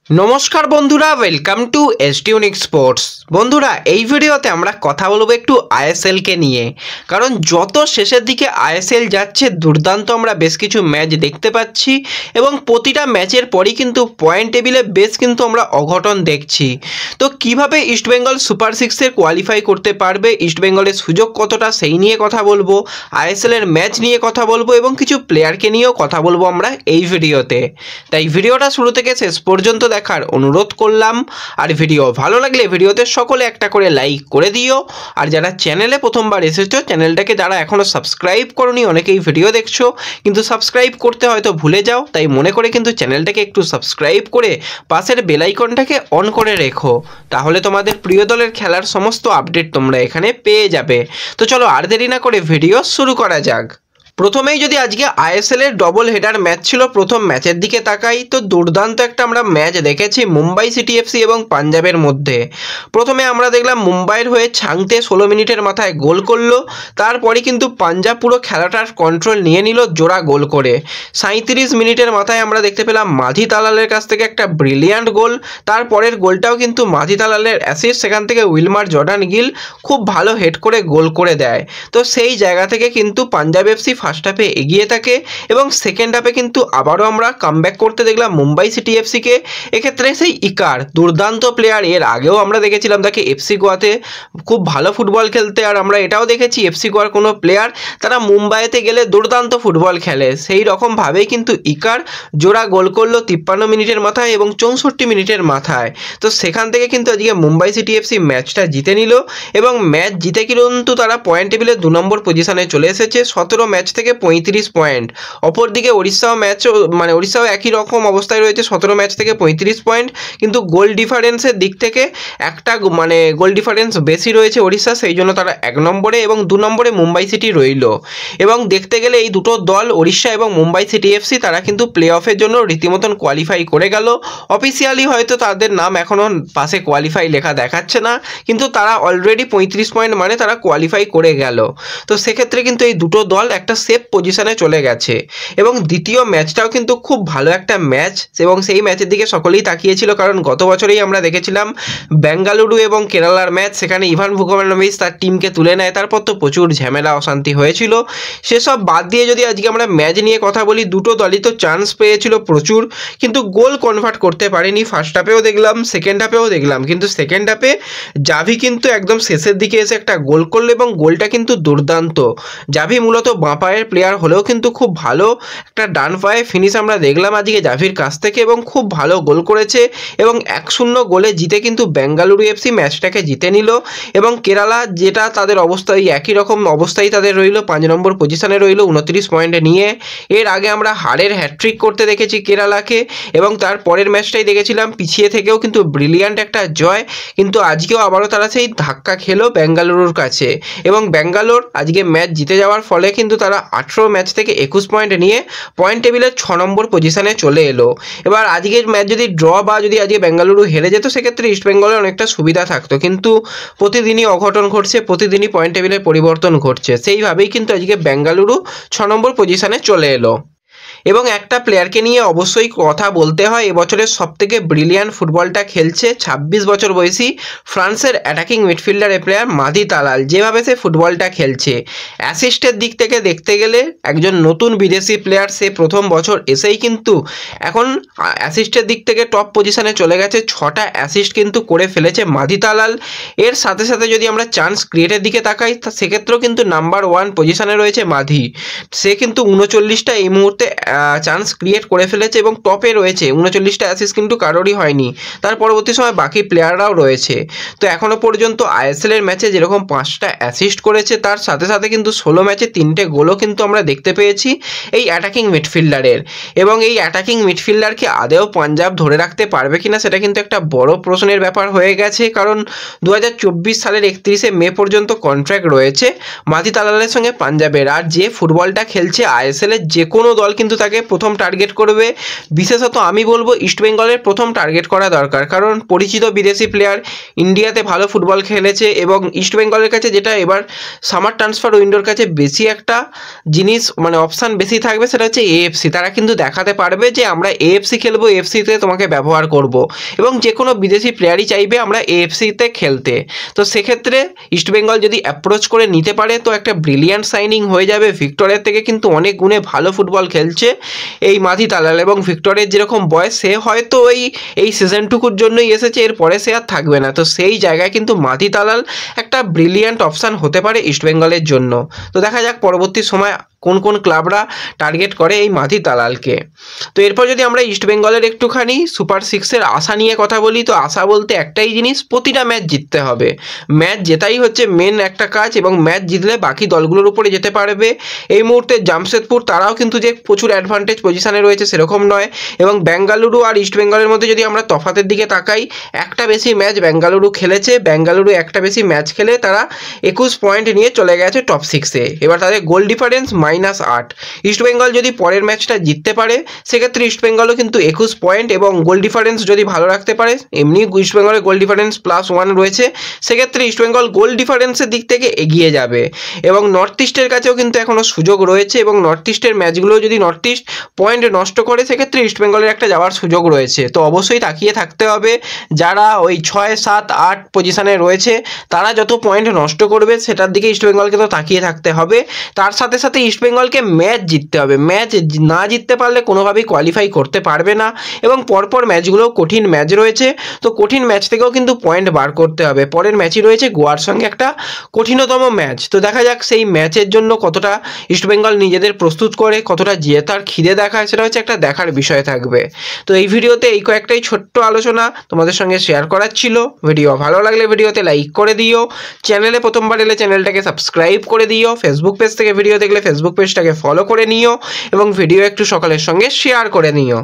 নমস্কার বন্ধুরা, welcome to ST unique sports. বন্ধুরা, এই ভিডিওতে আমরা কথা বলবো একটু আইএসএলকে নিয়ে। কারণ যত শেষের দিকে আইএসএল যাচ্ছে, দুর্দান্ত আমরা বেশ কিছু ম্যাচ দেখতে পাচ্ছি এবং প্রতিটা ম্যাচের পরই কিন্তু পয়েন্ট টেবিলে বেশ কিন্তু আমরা অঘটন দেখছি। তো কিভাবে ইস্টবেঙ্গল সুপার সিক্সের কোয়ালিফাই করতে পারবে, ইস্টবেঙ্গলের সুযোগ কতটা, সেই নিয়ে কথা বলবো, আইএসএলের ম্যাচ নিয়ে কথা বলবো এবং কিছু প্লেয়ারকে নিয়েও কথা বলবো আমরা এই ভিডিওতে। তাই ভিডিওটা শুরু থেকে শেষ পর্যন্ত দেখার অনুরোধ করলাম। আর ভিডিও ভালো লাগলে ভিডিওতে সকলে একটা করে লাইক করে দিও। আর যারা চ্যানেলে প্রথমবার এসেছো, চ্যানেলটাকে যারা এখনও সাবস্ক্রাইব করোনি, অনেকেই ভিডিও দেখছো কিন্তু সাবস্ক্রাইব করতে হয়তো ভুলে যাও, তাই মনে করে কিন্তু চ্যানেলটাকে একটু সাবস্ক্রাইব করে পাশের বেল আইকনটাকে অন করে রেখো। তাহলে তোমাদের প্রিয় দলের খেলার সমস্ত আপডেট তোমরা এখানে পেয়ে যাবে। তো চলো আর দেরি না করে ভিডিও শুরু করা যাক। প্রথমেই যদি আজকে আইএসএলের ডবল হেডার ম্যাচ ছিল, প্রথম ম্যাচের দিকে তাকাই তো দুর্দান্ত একটা আমরা ম্যাচ দেখেছি মুম্বাই সিটি এফসি এবং পাঞ্জাবের মধ্যে। প্রথমে আমরা দেখলাম মুম্বাইয়ের হয়ে ছাংতে 16 মিনিটের মাথায় গোল করলো, তারপরে কিন্তু পাঞ্জাব পুরো খেলাটার কন্ট্রোল নিয়ে নিল জোড়া গোল করে। 37 মিনিটের মাথায় আমরা দেখতে পেলাম মাধি তালালের কাছ থেকে একটা ব্রিলিয়ান্ট গোল। তারপরের গোলটাও কিন্তু মাধি তালালের অ্যাসিস্ট, সেখান থেকে উইলমার জর্ডান গিল খুব ভালো হেড করে গোল করে দেয়। তো সেই জায়গা থেকে কিন্তু পাঞ্জাব এফসি ফার্স্ট হাফে এগিয়ে থাকে এবং সেকেন্ড হাফে কিন্তু আবারও আমরা কামব্যাক করতে দেখলাম মুম্বাই সিটি এফসিকে। এক্ষেত্রে সেই ইকার দুর্দান্ত প্লেয়ার, এর আগেও আমরা দেখেছিলাম তাকে এফসি গোয়াতে খুব ভালো ফুটবল খেলতে, আর আমরা এটাও দেখেছি এফসি গোয়ার কোনো প্লেয়ার তারা মুম্বাইতে গেলে দুর্দান্ত ফুটবল খেলে। সেই রকমভাবেই কিন্তু ইকার জোড়া গোল করলো 53 মিনিটের মাথায় এবং 64 মিনিটের মাথায়। তো সেখান থেকে কিন্তু আজকে মুম্বাই সিটি এফসি ম্যাচটা জিতে নিল এবং ম্যাচ জিতে কিন্তু তারা পয়েন্ট টেবিলে 2 নম্বর পজিশনে চলে এসেছে 17 ম্যাচ থেকে 35 পয়েন্ট। অপরদিকে উড়িষ্যাও একই রকম অবস্থায় রয়েছে, 17 ম্যাচ থেকে 35 পয়েন্ট, কিন্তু গোল ডিফারেন্সের দিক থেকে একটা গোল ডিফারেন্স বেশি রয়েছে উড়িষ্যা, সেই জন্য তারা 1 নম্বরে এবং 2 নম্বরে মুম্বাই সিটি রইল। এবং দেখতে গেলে এই দুটো দল উড়িষ্যা এবং মুম্বাই সিটি এফসি তারা কিন্তু প্লে অফের জন্য রীতিমতন কোয়ালিফাই করে গেল। অফিসিয়ালি হয়তো তাদের নাম এখনও পাশে কোয়ালিফাই লেখা দেখাচ্ছে না, কিন্তু তারা অলরেডি 35 পয়েন্ট মানে তারা কোয়ালিফাই করে গেল। তো সেক্ষেত্রে কিন্তু এই দুটো দল একটা সেফ পজিশনে চলে গেছে। এবং দ্বিতীয় ম্যাচটাও কিন্তু খুব ভালো একটা ম্যাচ এবং সেই ম্যাচের দিকে সকলেই তাকিয়েছিল, কারণ গত বছরেই আমরা দেখেছিলাম বেঙ্গালুরু এবং কেরালার ম্যাচ, সেখানে ইভান ভুকোভানোভিচ তার টিমকে তুলে নেয়, তারপর তো প্রচুর ঝামেলা অশান্তি হয়েছিল। সেসব বাদ দিয়ে যদি আজকে আমরা ম্যাচ নিয়ে কথা বলি, দুটো দলই তো চান্স পেয়েছিল প্রচুর, কিন্তু গোল কনভার্ট করতে পারেনি। ফার্স্ট হাফেও দেখলাম, সেকেন্ড হাফেও দেখলাম, কিন্তু সেকেন্ড হাফে জাভি কিন্তু একদম শেষের দিকে এসে একটা গোল করলো এবং গোলটা কিন্তু দুর্দান্ত। জাভি মূলত বাঁ পায়ের প্লেয়ার হলেও কিন্তু খুব ভালো একটা ডান পায়ে ফিনিশ আমরা দেখলাম আজকে জাভির কাছ থেকে এবং খুব ভালো গোল করেছে এবং 1-0 গোলে জিতে কিন্তু বেঙ্গালুরু এফসি ম্যাচটাকে জিতে নিল। এবং কেরালা যেটা তাদের অবস্থা, একই রকম অবস্থায় তাদের রইল, 5 নম্বর পজিশনে রইল 29 পয়েন্টে নিয়ে। এর আগে আমরা হারের হ্যাটট্রিক করতে দেখেছি কেরালাকে এবং তার পরের ম্যাচটাই দেখেছিলাম পিছিয়ে থেকেও কিন্তু ব্রিলিয়ান্ট একটা জয়, কিন্তু আজকেও আবারও তারা সেই ধাক্কা খেলো বেঙ্গালুরুর কাছে এবং বেঙ্গালোর আজকে ম্যাচ জিতে যাওয়ার ফলে কিন্তু তারা 18 ম্যাচ থেকে 21 পয়েন্ট নিয়ে পয়েন্ট টেবিলের 6 নম্বর পজিশনে চলে এলো। এবার আজকের ম্যাচ যদি ড্র বা যদি আজকে বেঙ্গালুরু হেরে যেত, সেক্ষেত্রে ইস্টবেঙ্গলের অনেকটা সুবিধা থাকতো, কিন্তু প্রতিদিনই অঘটন ঘটছে, প্রতিদিনই পয়েন্ট টেবিলের পরিবর্তন ঘটছে, সেইভাবেই কিন্তু আজকে বেঙ্গালুরু 6 নম্বর পজিশনে চলে এলো। এবং একটা প্লেয়ারকে নিয়ে অবশ্যই কথা বলতে হয়, এবছরের সবথেকে ব্রিলিয়ান্ট ফুটবলটা খেলছে 26 বছর বয়সী ফ্রান্সের অ্যাটাকিং মিডফিল্ডারের প্লেয়ার মাধি তালাল। যেভাবে সে ফুটবলটা খেলছে, অ্যাসিস্টের দিক থেকে দেখতে গেলে একজন নতুন বিদেশি প্লেয়ার, সে প্রথম বছর এসেই কিন্তু এখন অ্যাসিস্টের দিক থেকে টপ পজিশনে চলে গেছে, 6টা অ্যাসিস্ট কিন্তু করে ফেলেছে মাধি তালাল। এর সাথে সাথে যদি আমরা চান্স ক্রিয়েটের দিকে তাকাই, সেক্ষেত্রেও কিন্তু নাম্বার 1 পজিশনে রয়েছে মাধি। সে কিন্তু 39টা এই মুহূর্তে চান্স ক্রিয়েট করে ফেলেছে এবং টপে রয়েছে, 39টা অ্যাসিস্ট কিন্তু কারোরই হয়নি, তার পরবর্তী সময় বাকি প্লেয়াররাও রয়েছে। তো এখনও পর্যন্ত আইএসএলের ম্যাচে যেরকম 5টা অ্যাসিস্ট করেছে, তার সাথে সাথে কিন্তু 16 ম্যাচে 3টে গোলও কিন্তু আমরা দেখতে পেয়েছি এই অ্যাটাকিং মিডফিল্ডারের। এবং এই অ্যাটাকিং মিডফিল্ডারকে আদেও পাঞ্জাব ধরে রাখতে পারবে কিনা, সেটা কিন্তু একটা বড় প্রশ্নের ব্যাপার হয়ে গেছে, কারণ 2024 সালের 31শে মে পর্যন্ত কন্ট্রাক্ট রয়েছে মাধি তালালের সঙ্গে পাঞ্জাবের। আর যে ফুটবলটা খেলছে আইএসএলের, যে কোনো দল কিন্তু থাকে প্রথম টার্গেট করবে। বিশেষত আমি বলবো ইস্টবেঙ্গলের প্রথম টার্গেট করা দরকার, কারণ পরিচিত বিদেশি প্লেয়ার ইন্ডিয়াতে ভালো ফুটবল খেলেছে এবং ইস্টবেঙ্গলের কাছে যেটা এবার সামার ট্রান্সফার উইন্ডোর কাছে বেশি একটা জিনিস মানে অপশান বেশি থাকবে, সেটা হচ্ছে এএফসি। তারা কিন্তু দেখাতে পারবে যে আমরা এএফসি খেলবো, এএফসিতে তোমাকে ব্যবহার করব এবং যে কোনো বিদেশি প্লেয়ারই চাইবে আমরা এএফসিতে খেলতে। তো সেক্ষেত্রে ইস্টবেঙ্গল যদি অ্যাপ্রোচ করে নিতে পারে তো একটা ব্রিলিয়ান্ট সাইনিং হয়ে যাবে। ভিক্টরের থেকে কিন্তু অনেক গুণে ভালো ফুটবল খেলছে এই মাধি তালাল, এবং ভিক্টরের যেরকম বয়স সে হয়তো এই সিজনটুকুর জন্যই এসেছে, এরপরে সে আর থাকবে না। তো সেই জায়গায় কিন্তু মাধি তালাল একটা ব্রিলিয়ান্ট অপশান হতে পারে ইস্টবেঙ্গলের জন্য। তো দেখা যাক পরবর্তী সময় কোন কোন ক্লাবরা টার্গেট করে এই মাধি তালালকে। তো এরপর যদি আমরা ইস্টবেঙ্গলের একটুখানি সুপার সিক্সের আশা নিয়ে কথা বলি, তো আশা বলতে একটাই জিনিস, প্রতিটা ম্যাচ জিততে হবে। ম্যাচ জেতাই হচ্ছে মেন একটা কাজ, এবং ম্যাচ জিতলে বাকি দলগুলোর উপরে যেতে পারবে। এই মুহূর্তে জামশেদপুর তারাও কিন্তু যে প্রচুর অ্যাডভান্টেজ পজিশানে রয়েছে সেরকম নয়, এবং বেঙ্গালুরু আর ইস্টবেঙ্গলের মধ্যে যদি আমরা তফাতের দিকে তাকাই, একটা বেশি ম্যাচ বেঙ্গালুরু খেলেছে। বেঙ্গালুরু একটা বেশি ম্যাচ খেলে তারা 21 পয়েন্ট নিয়ে চলে গেছে টপ 6-এ। এবার তাদের গোল ডিফারেন্স -8। ইস্টবেঙ্গল যদি পরের ম্যাচটা জিততে পারে সেক্ষেত্রে ইস্টবেঙ্গলও কিন্তু 21 পয়েন্ট এবং গোল ডিফারেন্স যদি ভালো রাখতে পারে, এমনি ইস্টবেঙ্গলের গোল ডিফারেন্স +1 রয়েছে, সেক্ষেত্রে ইস্টবেঙ্গল গোল ডিফারেন্সের দিক থেকে এগিয়ে যাবে। এবং নর্থ ইস্টের কাছেও কিন্তু এখনও সুযোগ রয়েছে, এবং নর্থ ইস্টের ম্যাচগুলো যদি নর্থ ইস্ট পয়েন্ট নষ্ট করে সেক্ষেত্রে ইস্টবেঙ্গলের একটা যাওয়ার সুযোগ রয়েছে। তো অবশ্যই তাকিয়ে থাকতে হবে, যারা ওই 6, 7, 8 পজিশানে রয়েছে তারা যত পয়েন্ট নষ্ট করবে সেটার দিকে ইস্টবেঙ্গলকে তো তাকিয়ে থাকতে হবে। তার সাথে সাথে ইস্টবেঙ্গলকে ম্যাচ জিততে হবে। ম্যাচ না জিততে পারলে কোনোভাবেই কোয়ালিফাই করতে পারবে না, এবং পরপর ম্যাচগুলো কঠিন ম্যাচ রয়েছে। তো কঠিন ম্যাচ থেকেও কিন্তু পয়েন্ট বার করতে হবে। পরের ম্যাচই রয়েছে গোয়ার সঙ্গে একটা কঠিনতম ম্যাচ। তো দেখা যাক সেই ম্যাচের জন্য কতটা ইস্টবেঙ্গল নিজেদের প্রস্তুত করে, কতটা জেতার খিদে দেখায়, সেটা হচ্ছে একটা দেখার বিষয় থাকবে। তো এই ভিডিওতে এই কয়েকটাই ছোট্ট আলোচনা তোমাদের সঙ্গে শেয়ার করার ছিল। ভিডিও ভালো লাগলে ভিডিওতে লাইক করে দিও, চ্যানেলে প্রথমবার এলে চ্যানেলটাকে সাবস্ক্রাইব করে দিও, ফেসবুক পেজ থেকে ভিডিও দেখলে ফেসবুক পেজটাকে ফলো করে নিও, এবং ভিডিও একটু সকলের সঙ্গে শেয়ার করে নিও।